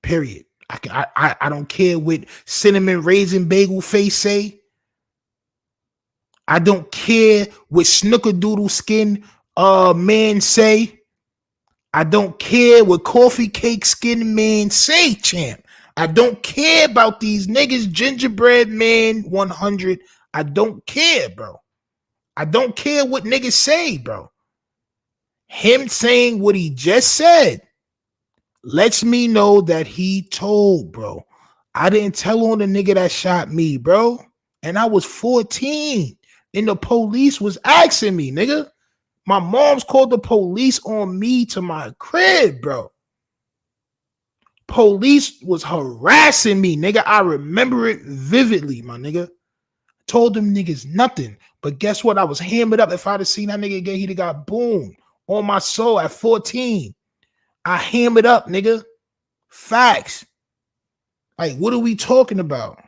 Period. I don't care what cinnamon raisin bagel face say. I don't care what snickerdoodle skin man say. I don't care what coffee cake skin man say, champ. I don't care about these niggas gingerbread man 100. I don't care, bro. I don't care what niggas say, bro. Him saying what he just said lets me know that he told, bro. I didn't tell on the nigga that shot me, bro. And I was 14. And the police was asking me, nigga. My mom's called the police on me to my crib, bro. Police was harassing me, nigga. I remember it vividly, my nigga. Told them niggas nothing. But guess what? I was hammered up. If I'd have seen that nigga again, he'd have got boomed on my soul at 14. I hammered up, nigga. Facts. Like, what are we talking about?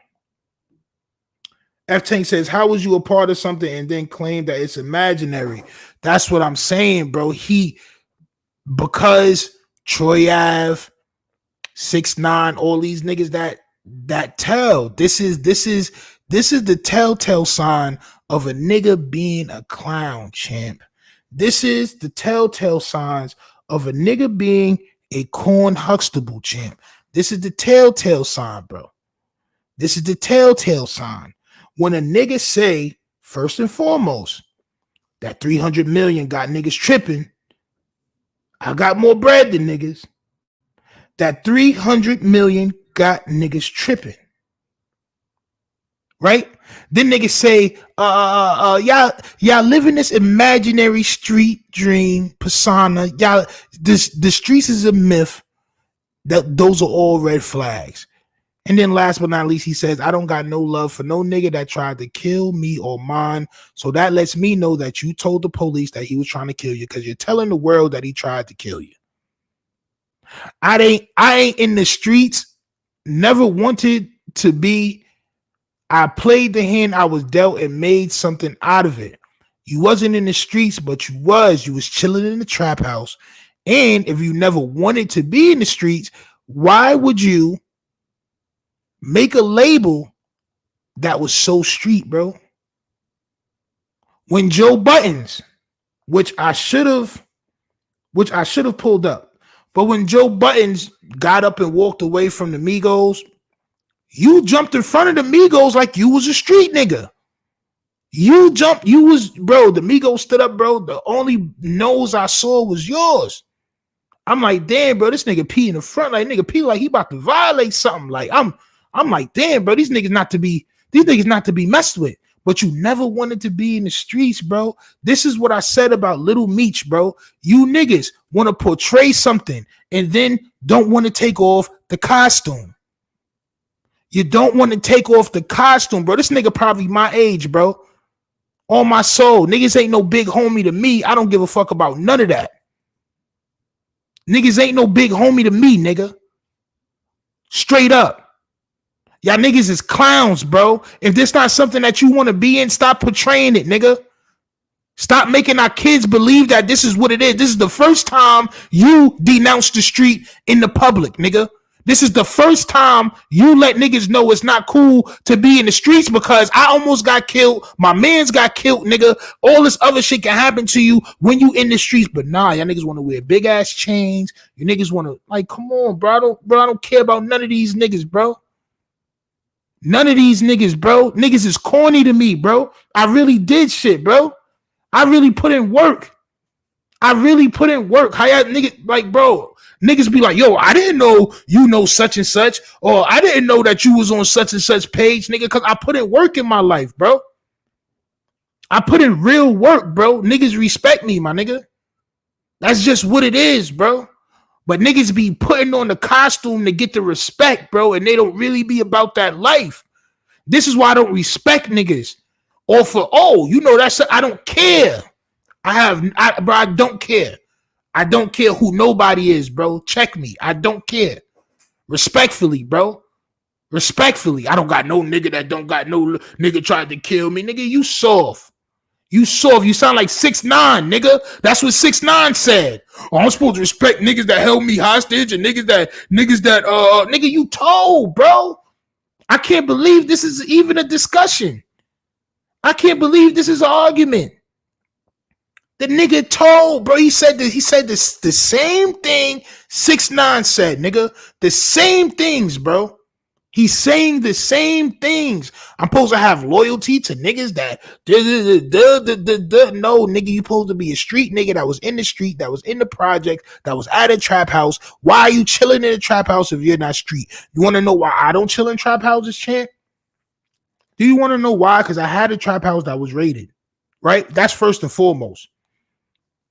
F-Tank says, how was you a part of something and then claim that it's imaginary? That's what I'm saying, bro. Because Troy Ave, 6ix9ine, all these niggas that tell. This is the telltale sign of a nigga being a clown, champ. This is the telltale signs of a nigga being a corn Huxtable, champ. This is the telltale sign, bro. This is the telltale sign. When a nigga say, first and foremost, that 300 million got niggas tripping, I got more bread than niggas. That 300 million got niggas tripping. Right? Then niggas say, y'all live in this imaginary street dream persona. Y'all, the streets is a myth. Those are all red flags. And then last but not least, he says, I don't got no love for no nigga that tried to kill me or mine. So that lets me know that you told the police that he was trying to kill you because you're telling the world that he tried to kill you. I ain't in the streets, never wanted to be. I played the hand I was dealt and made something out of it. You wasn't in the streets, but you was chilling in the trap house. And if you never wanted to be in the streets, why would you make a label that was so street, bro? When Joe Buttons, which I should have pulled up, but when Joe Buttons got up and walked away from the Migos, you jumped in front of the Migos like you was a street nigga. The Migos stood up, bro. The only nose I saw was yours. I'm like, damn, bro, this nigga pee in the front, like nigga pee like he about to violate something. Like I'm like, damn, bro, these niggas not to be messed with. But you never wanted to be in the streets, bro. This is what I said about Little Meech, bro. You niggas want to portray something and then don't want to take off the costume. You don't want to take off the costume, bro. This nigga probably my age, bro. On my soul. Niggas ain't no big homie to me. I don't give a fuck about none of that. Niggas ain't no big homie to me, nigga. Straight up. Y'all niggas is clowns, bro. If this not something that you want to be in, stop portraying it, nigga. Stop making our kids believe that this is what it is. This is the first time you denounce the street in the public, nigga. This is the first time you let niggas know it's not cool to be in the streets because I almost got killed. My mans got killed, nigga. All this other shit can happen to you when you in the streets. But nah, y'all niggas want to wear big ass chains. You niggas want to, like, come on, bro. I don't care about none of these niggas, bro. None of these niggas, bro. Niggas is corny to me, bro. I really did shit, bro. I really put in work. How y'all niggas, like, bro, niggas be like, yo, I didn't know you know such and such, or I didn't know that you was on such and such page, nigga, because I put in work in my life, bro. I put in real work, bro. Niggas respect me, my nigga. That's just what it is, bro. But niggas be putting on the costume to get the respect, bro, and they don't really be about that life. This is why I don't respect niggas. Or for, I don't care. I don't care. I don't care who nobody is, bro. Check me. I don't care. Respectfully, bro. Respectfully, I don't got no nigga that don't got no nigga tried to kill me. Nigga, you soft. You soft. You sound like 6ix9ine, nigga. That's what 6ix9ine said. Oh, I'm supposed to respect niggas that held me hostage and niggas that nigga, you told, bro. I can't believe this is even a discussion. I can't believe this is an argument. The nigga told, bro. He said this the same thing 6ix9ine said, nigga. The same things, bro. He's saying the same things. I'm supposed to have loyalty to niggas that no, nigga, you supposed to be a street nigga that was in the street, that was in the project, that was at a trap house. Why are you chilling in a trap house if you're not street? You want to know why I don't chill in trap houses, champ? Do you want to know why? Because I had a trap house that was raided, right? That's first and foremost.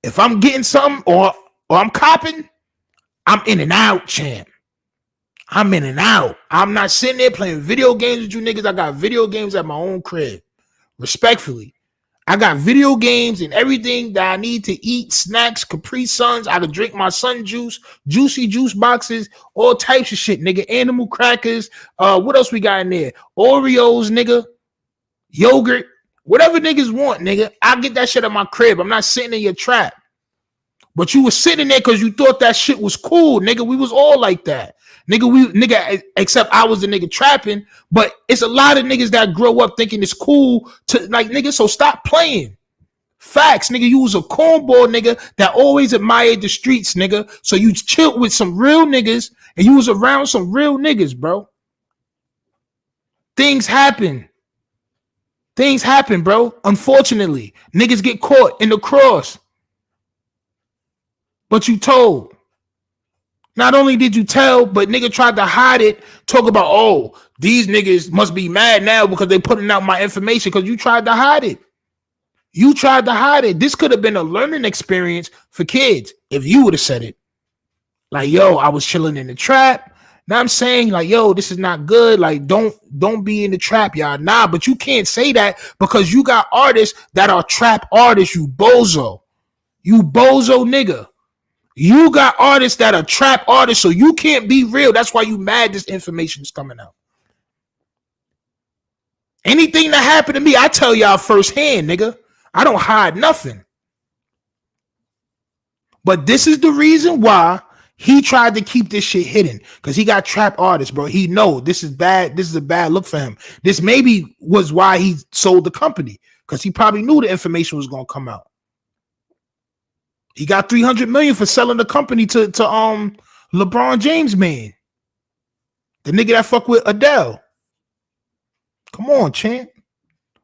If I'm getting something or I'm copping, I'm in and out, champ. I'm in and out. I'm not sitting there playing video games with you niggas. I got video games at my own crib. Respectfully. I got video games and everything that I need to eat, snacks, Capri Suns. I can drink my sun juice, juicy juice boxes, all types of shit, nigga. Animal crackers. What else we got in there? Oreos, nigga. Yogurt. Whatever niggas want, nigga. I get that shit at my crib. I'm not sitting in your trap. But you was sitting there because you thought that shit was cool, nigga. We was all like that. Nigga, except I was the nigga trapping, but it's a lot of niggas that grow up thinking it's cool to like nigga, so stop playing. Facts, nigga, you was a cornball nigga that always admired the streets, nigga. So you chilled with some real niggas and you was around some real niggas, bro. Things happen. Things happen, bro. Unfortunately, niggas get caught in the cross. But you told. Not only did you tell, but nigga tried to hide it. Talk about, oh, these niggas must be mad now because they putting out my information because you tried to hide it. You tried to hide it. This could have been a learning experience for kids if you would have said it. Like, yo, I was chilling in the trap. Now I'm saying, like, yo, this is not good. Like, don't be in the trap, y'all. Nah, but you can't say that because you got artists that are trap artists, you bozo. You bozo nigga. You got artists that are trap artists, so you can't be real. That's why you mad this information is coming out. Anything that happened to me, I tell y'all firsthand, nigga. I don't hide nothing. But this is the reason why he tried to keep this shit hidden. Because he got trap artists, bro. He know this is bad. This is a bad look for him. This maybe was why he sold the company. Because he probably knew the information was going to come out. He got $300 million for selling the company to LeBron James, man. The nigga that fuck with Adele. Come on, champ.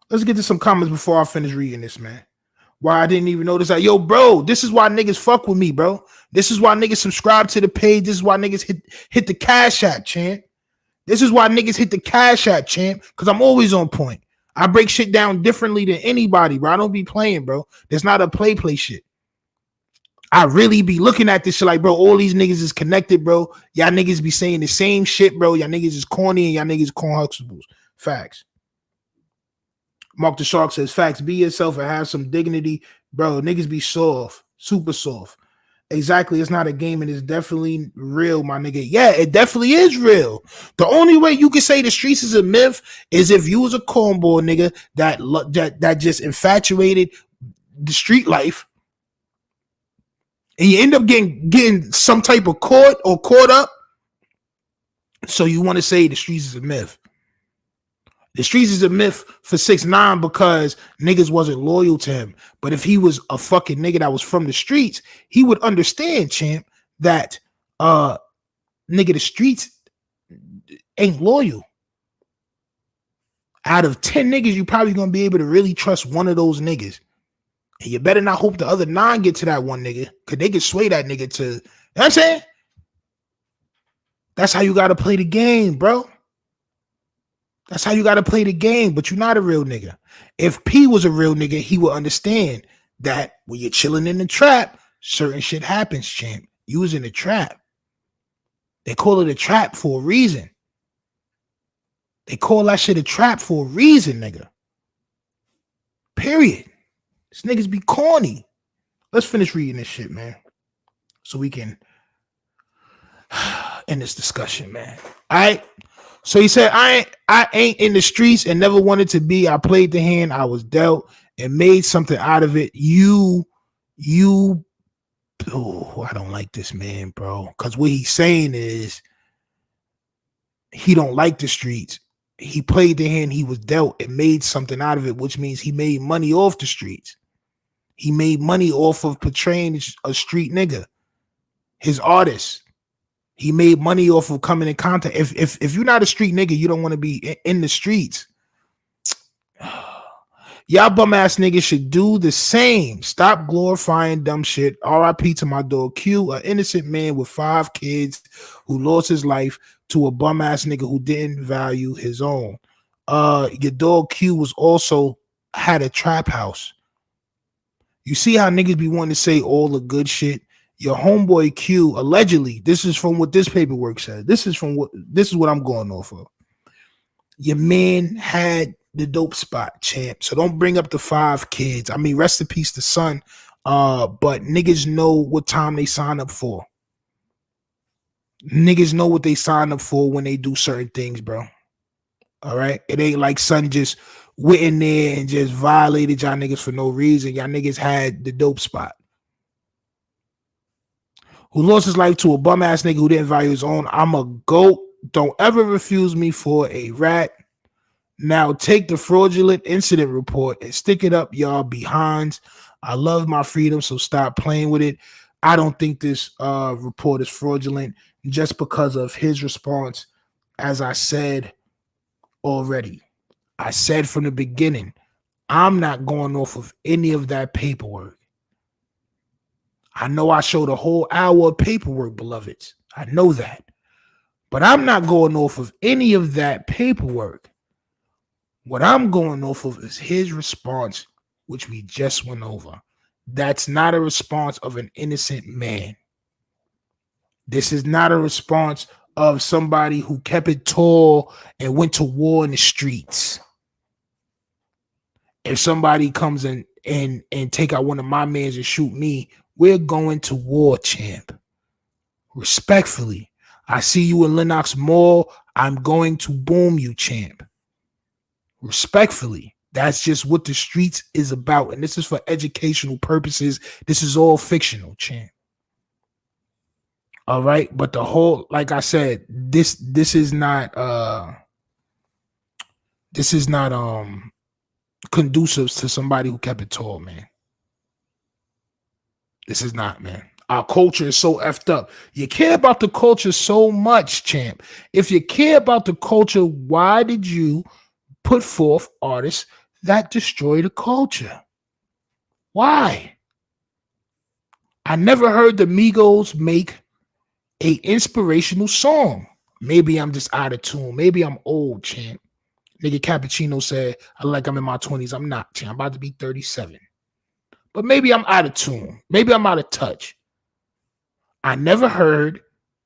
Let's get to some comments before I finish reading this, man. Why I didn't even notice that. Yo, bro, this is why niggas fuck with me, bro. This is why niggas subscribe to the page. This is why niggas hit the Cash App, champ. This is why niggas hit the Cash App, champ. Because I'm always on point. I break shit down differently than anybody, bro. I don't be playing, bro. There's not a play shit. I really be looking at this shit like, bro, all these niggas is connected, bro. Y'all niggas be saying the same shit, bro. Y'all niggas is corny and y'all niggas corn huxtables. Facts. Mark the Shark says, facts, be yourself and have some dignity. Bro, niggas be soft, super soft. Exactly, it's not a game and it's definitely real, my nigga. Yeah, it definitely is real. The only way you can say the streets is a myth is if you was a cornball nigga that just infatuated the street life. And you end up getting some type of caught up. So you want to say the streets is a myth. The streets is a myth for 6ix9ine because niggas wasn't loyal to him. But if he was a fucking nigga that was from the streets, he would understand, champ, that nigga, the streets ain't loyal. Out of 10 niggas, you probably gonna be able to really trust one of those niggas. And you better not hope the other 9 get to that one nigga, because they can sway that nigga to, you know what I'm saying? That's how you got to play the game, bro. That's how you got to play the game, but you're not a real nigga. If P was a real nigga, he would understand that when you're chilling in the trap, certain shit happens, champ. You was in the trap. They call it a trap for a reason. They call that shit a trap for a reason, nigga. Period. These niggas be corny. Let's finish reading this shit, man. So we can in this discussion, man. All right. So he said, I ain't in the streets and never wanted to be. I played the hand I was dealt and made something out of it. Oh, I don't like this man, bro. Because what he's saying is he don't like the streets. He played the hand he was dealt and made something out of it, which means he made money off the streets. He made money off of portraying a street nigga, his artist. He made money off of coming in contact. If you're not a street nigga, you don't want to be in the streets. Y'all bum ass niggas should do the same. Stop glorifying dumb shit. R.I.P. to my dog Q, an innocent man with 5 kids who lost his life to a bum ass nigga who didn't value his own. Your dog Q was also had a trap house. You see how niggas be wanting to say all the good shit? Your homeboy Q, allegedly, this is from what this paperwork says. This is what I'm going off of. Your man had the dope spot, champ. So don't bring up the 5 kids. I mean, rest in peace, the son. But niggas know what time they sign up for. Niggas know what they sign up for when they do certain things, bro. All right? It ain't like son just went in there and just violated y'all niggas for no reason. Y'all niggas had the dope spot. Who lost his life to a bum ass nigga who didn't value his own. I'm a goat. Don't ever refuse me for a rat. Now take the fraudulent incident report and stick it up y'all behinds. I love my freedom, so stop playing with it. I don't think this report is fraudulent just because of his response. As I said already, I said from the beginning, I'm not going off of any of that paperwork. I know I showed a whole hour of paperwork, beloveds. I know that. But I'm not going off of any of that paperwork. What I'm going off of is his response, which we just went over. That's not a response of an innocent man. This is not a response of somebody who kept it tall and went to war in the streets. If somebody comes in and take out one of my mans and shoot me, we're going to war, champ. Respectfully, I see you in Lenox Mall. I'm going to boom you, champ. Respectfully, that's just what the streets is about. And this is for educational purposes. This is all fictional, champ. All right. But the whole, like I said, this is not conducive to somebody who kept it tall, man. This is not, man. Our culture is so effed up. You care about the culture so much, champ. If you care about the culture, why did you put forth artists that destroy the culture? Why? I never heard the Migos make a inspirational song. Maybe I'm just out of tune. Maybe I'm old, champ. Nigga Cappuccino said, I like I'm in my 20s. I'm not, champ. I'm about to be 37. But maybe I'm out of tune. Maybe I'm out of touch. I never heard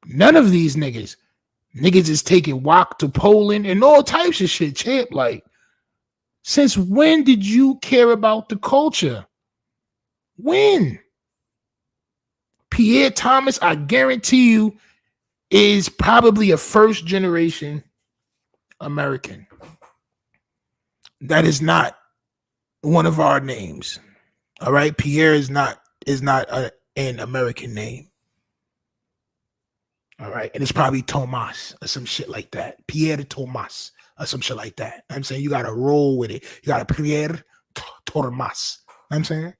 none of these niggas. Niggas is taking walk to Poland and all types of shit, champ. Like, since when did you care about the culture? When? Pierre Thomas, I guarantee you, is probably a first generation American. That is not one of our names. All right, Pierre is not an American name. All right, and it's probably Thomas or some shit like that. Pierre Thomas or some shit like that. I'm saying you got to roll with it. You got to Pierre Thomas. I'm saying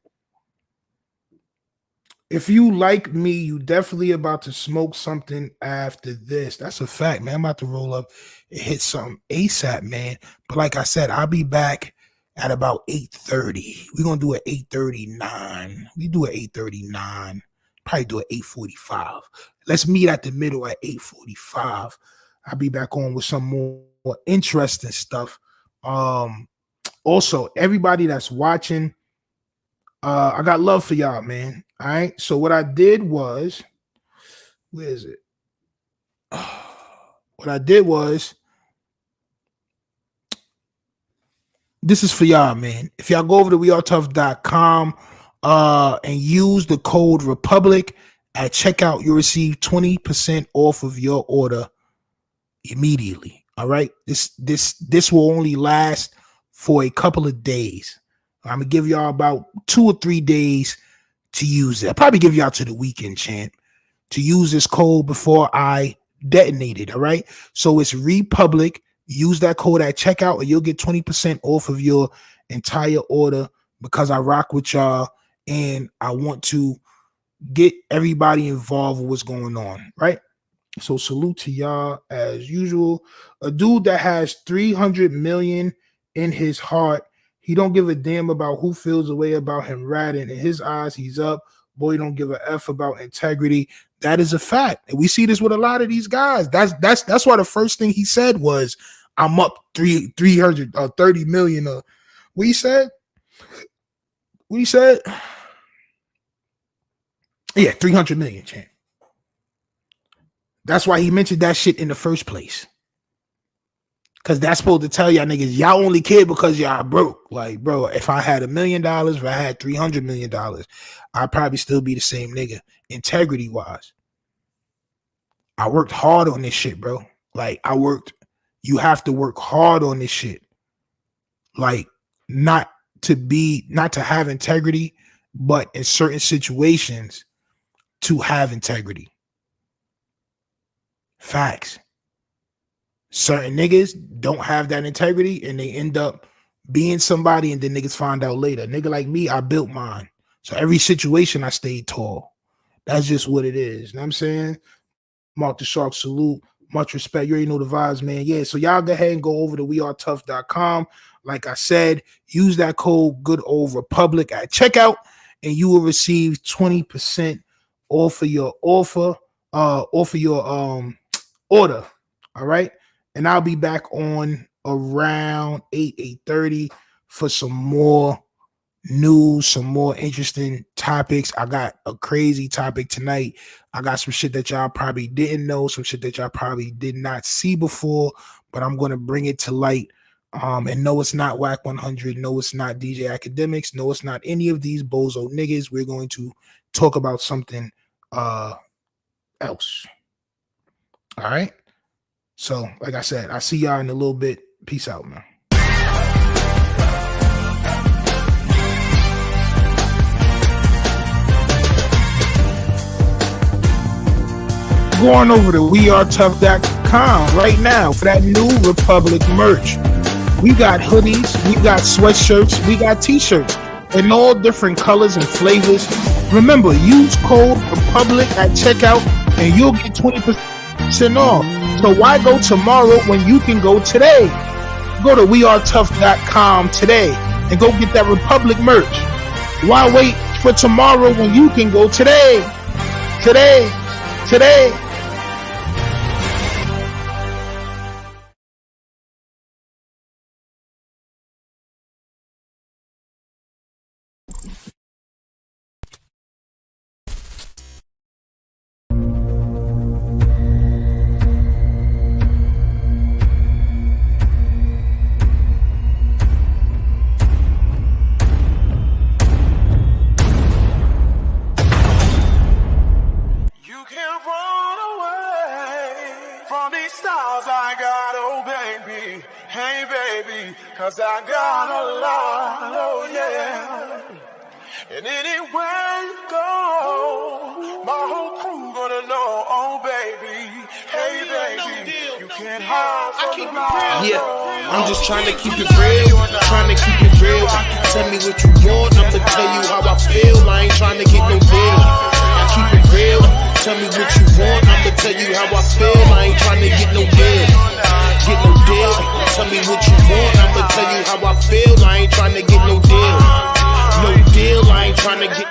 if you like me, you definitely about to smoke something after this. That's a fact, man. I'm about to roll up and hit something ASAP, man. But like I said, I'll be back at about 8:30. We're gonna do an 8:39. We do an 8:39. Probably do an 8:45. Let's meet at the middle at 8:45. I'll be back on with some more interesting stuff. Also, everybody that's watching, I got love for y'all, man. All right. So what I did was, where is it? What I did was, this is for y'all, man. If y'all go over to wearetough.com and use the code Republic At checkout, you'll receive 20% off of your order immediately. All right. This will only last for a couple of days. I'm gonna give y'all about 2 or 3 days to use it. I'll probably give y'all to the weekend, champ, to use this code before I detonate it. All right. So it's Republic. Use that code at checkout and you'll get 20% off of your entire order, because I rock with y'all and I want to get everybody involved with what's going on, right? So salute to y'all as usual. A dude that has 300 million in his heart. He don't give a damn about who feels the way about him ratting. In his eyes, he's up. Boy, don't give a F about integrity. That is a fact. And we see this with a lot of these guys. That's why the first thing he said was, I'm up 330 million. What he said? Yeah, 300 million, champ. That's why he mentioned that shit in the first place. Because that's supposed to tell y'all niggas, y'all only care because y'all broke. Like, bro, if I had $1 million, if I had $300 million, I'd probably still be the same nigga, integrity-wise. I worked hard on this shit, bro. Like, you have to work hard on this shit. Like, not to have integrity, but in certain situations to have integrity. Facts. Certain niggas don't have that integrity and they end up being somebody and then niggas find out later. A nigga like me, I built mine. So every situation I stayed tall. That's just what it is. You know what I'm saying? Mark the Shark, salute. Much respect. You already know the vibes, man. Yeah, so y'all go ahead and go over to wearetough.com. Like I said, use that code Good Old Republic at checkout, and you will receive 20% off of your order. All right. And I'll be back on around 8:30 for some more news, some more interesting topics. I got a crazy topic tonight. I got some shit that y'all probably didn't know, some shit that y'all probably did not see before, but I'm going to bring it to light. And no, it's not Whack 100. No, it's not DJ Academics. No, it's not any of these bozo niggas. We're going to talk about something else. All right. So, like I said, I see y'all in a little bit. Peace out, man. Going over to wearetough.com right now for that new Republic merch. We got hoodies, we got sweatshirts, we got t-shirts in all different colors and flavors. Remember, use code Republic at checkout and you'll get 20% off. So why go tomorrow when you can go today? Go to wearetough.com today and go get that Republic merch. Why wait for tomorrow when you can go today? Today. Cause I got a lot, oh yeah. And anywhere you go, my whole crew gonna know, oh baby, hey baby, you can't hide from the light. Yeah, I'm just trying to keep it real, trying to keep it real. Tell me what you want, I'ma tell you how I feel. I ain't trying to get no deal. I keep it real, tell me what you want, I'ma tell you how I feel. I ain't trying to get no deal. Get no deal, tell me what you want, I'ma tell you how I feel. I ain't trying to get no deal. No deal, I ain't trying to get